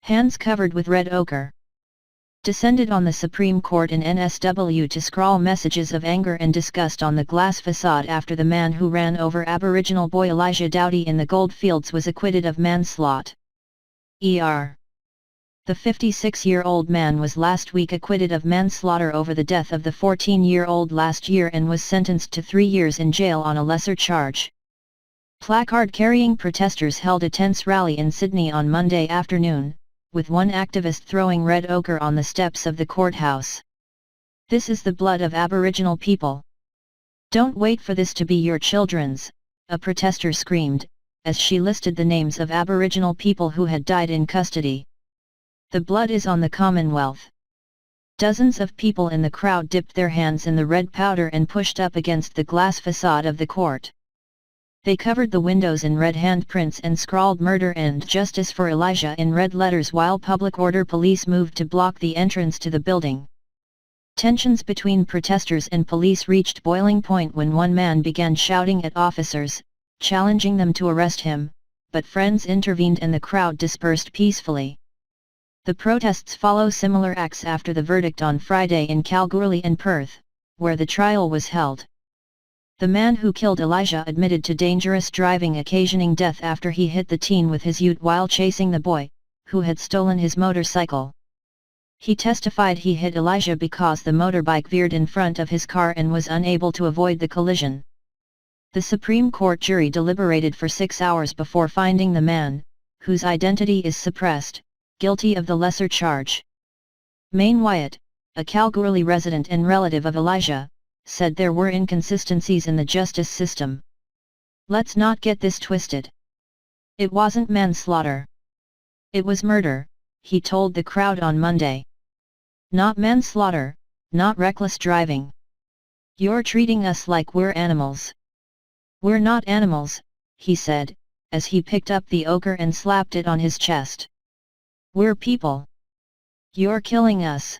Hands covered with red ochre. Descended on the Supreme Court in NSW to scrawl messages of anger and disgust on the glass facade after the man who ran over Aboriginal boy Elijah Doughty in the goldfields was acquitted of manslaughter. The 56-year-old man was last week acquitted of manslaughter over the death of the 14-year-old last year and was sentenced to 3 years in jail on a lesser charge. Placard-carrying protesters held a tense rally in Sydney on Monday afternoon, with one activist throwing red ochre on the steps of the courthouse. "This is the blood of Aboriginal people. Don't wait for this to be your children's," a protester screamed, as she listed the names of Aboriginal people who had died in custody. "The blood is on the Commonwealth." Dozens of people in the crowd dipped their hands in the red powder and pushed up against the glass facade of the court. They covered the windows in red handprints and scrawled "Murder and Justice for Elijah" in red letters while public order police moved to block the entrance to the building. Tensions between protesters and police reached boiling point when one man began shouting at officers, challenging them to arrest him, but friends intervened and the crowd dispersed peacefully. The protests follow similar acts after the verdict on Friday in Kalgoorlie and Perth, where the trial was held. The man who killed Elijah admitted to dangerous driving occasioning death after he hit the teen with his ute while chasing the boy, who had stolen his motorcycle. He testified he hit Elijah because the motorbike veered in front of his car and was unable to avoid the collision. The Supreme Court jury deliberated for 6 hours before finding the man, whose identity is suppressed, guilty of the lesser charge. Maine Wyatt, a Kalgoorlie resident and relative of Elijah, said there were inconsistencies in the justice system. "Let's not get this twisted. It wasn't manslaughter. It was murder," he told the crowd on Monday. "Not manslaughter, not reckless driving. You're treating us like we're animals." "We're not animals," he said, as he picked up the ochre and slapped it on his chest. "We're people. You're killing us."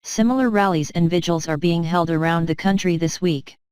Similar rallies and vigils are being held around the country this week.